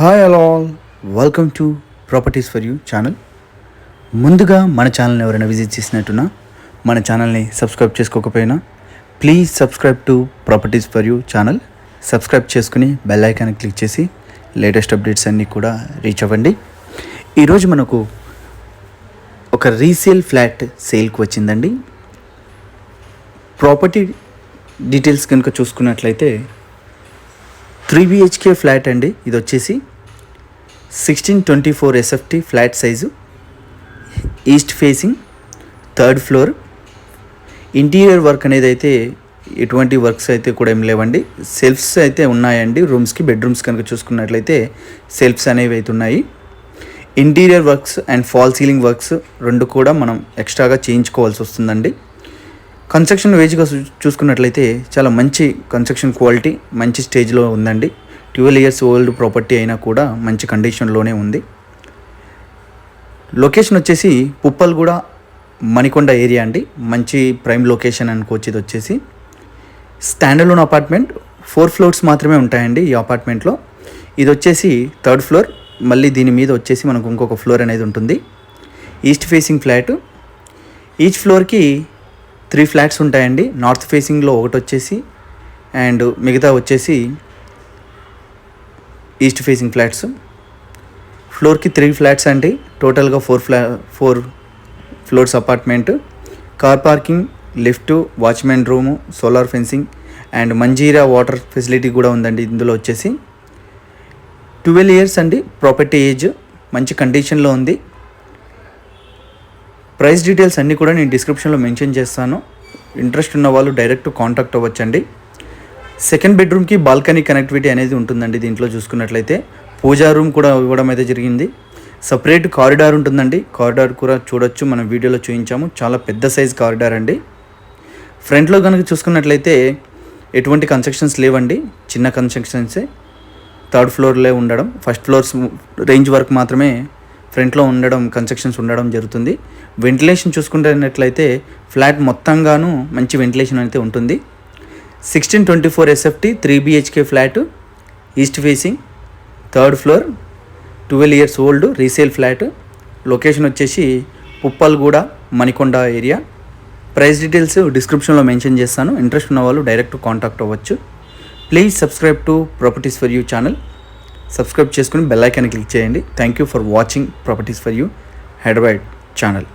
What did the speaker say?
Hi all, welcome to properties for you channel. ముందుగా మన ఛానల్ని ఎవరైనా విజిట్ చేసినట్టున్నా మన ఛానల్ని సబ్స్క్రైబ్ చేసుకోకపోయినా please subscribe to properties for you channel. Subscribe చేసుకుని బెల్ ఐకాన్ క్లిక్ చేసి లేటెస్ట్ అప్డేట్స్ అన్నీ కూడా రీచ్ అవ్వండి. ఈరోజు మనకు ఒక రీసేల్ ఫ్లాట్ సేల్కి వచ్చిందండి. ప్రాపర్టీ డీటెయిల్స్ కనుక చూసుకున్నట్లయితే 3 BHK ఫ్లాట్ అండి. ఇది వచ్చేసి 1624 SFT flat size, east facing, 3rd floor. Interior work అనేది అయితే ఎటువంటి వర్క్స్ అయితే కూడా ఏం లేవండి. సెల్ఫ్స్ అయితే ఉన్నాయండి రూమ్స్కి. బెడ్రూమ్స్ కనుక చూసుకున్నట్లయితే సెల్ఫ్స్ అనేవి అయితే ఉన్నాయి. Interior works and fall ceiling works రెండు కూడా మనం ఎక్స్ట్రాగా చేయించుకోవాల్సి వస్తుందండి. కన్స్ట్రక్షన్ వేజ్గా చూసుకున్నట్లయితే చాలా మంచి కన్స్ట్రక్షన్ క్వాలిటీ మంచి స్టేజ్లో ఉందండి. 12 years ఓల్డ్ ప్రాపర్టీ అయినా కూడా మంచి కండిషన్లోనే ఉంది. లొకేషన్ వచ్చేసి పుప్పల్గూడ మణికొండ ఏరియా అండి. మంచి ప్రైమ్ లొకేషన్ అనుకోవచ్చు. ఇది వచ్చేసి స్టాండర్లోన్ అపార్ట్మెంట్. 4 floors మాత్రమే ఉంటాయండి ఈ అపార్ట్మెంట్లో. ఇది వచ్చేసి 3rd ఫ్లోర్. మళ్ళీ దీని మీద వచ్చేసి మనకు ఇంకొక ఫ్లోర్ అనేది ఉంటుంది. East facing flat. ఈచ్ ఫ్లోర్కి 3 ఫ్లాట్స్ ఉంటాయండి. నార్త్ ఫేసింగ్లో ఒకటి వచ్చేసి అండ్ మిగతా వచ్చేసి ఈస్ట్ ఫేసింగ్ ఫ్లాట్స్. ఫ్లోర్కి 3 ఫ్లాట్స్ అండి. టోటల్గా 4 floors apartment. Car parking, lift, watchman room, solar fencing and Manjira water facility కూడా ఉందండి. ఇందులో వచ్చేసి 12 years అండి ప్రాపర్టీ ఏజ్. మంచి కండిషన్లో ఉంది. ప్రైస్ డీటెయిల్స్ అన్నీ కూడా నేను డిస్క్రిప్షన్లో మెన్షన్ చేస్తాను. ఇంట్రెస్ట్ ఉన్న వాళ్ళు డైరెక్ట్ కాంటాక్ట్ అవ్వచ్చండి. 2nd బెడ్రూమ్కి బాల్కనీ కనెక్టివిటీ అనేది ఉంటుందండి. దీంట్లో చూసుకున్నట్లయితే పూజా రూమ్ కూడా ఇవ్వడం అయితే జరిగింది. సపరేట్ కారిడార్ ఉంటుందండి. కారిడార్ కూడా చూడొచ్చు, మనం వీడియోలో చూపించాము. చాలా పెద్ద సైజ్ కారిడార్ అండి. ఫ్రంట్లో కనుక చూసుకున్నట్లయితే ఎటువంటి కన్స్ట్రక్షన్స్ లేవండి. చిన్న కన్స్ట్రక్షన్సే 3rd ఫ్లోర్లో ఉండడం. 1st ఫ్లోర్స్ రేంజ్ వరకు మాత్రమే ఫ్రంట్లో ఉండడం, కన్స్ట్రక్షన్స్ ఉండడం జరుగుతుంది. వెంటిలేషన్ చూసుకుంటున్నట్లయితే ఫ్లాట్ మొత్తంగాను మంచి వెంటిలేషన్ అయితే ఉంటుంది. 1624 SFT 3 BHK flat, east facing, 3rd floor, 12 years old resale flat. Location వచ్చేసి Puppalguda Manikonda area. Price details డిస్క్రిప్షన్లో మెన్షన్ చేస్తాను. ఇంట్రెస్ట్ ఉన్న వాళ్ళు డైరెక్ట్ కాంటాక్ట్ అవ్వచ్చు. Please subscribe to properties for you channel. Subscribe చేసుకుని బెల్ ఐకాన్ క్లిక్ చేయండి. Thank you for watching properties for you Hyderabad channel.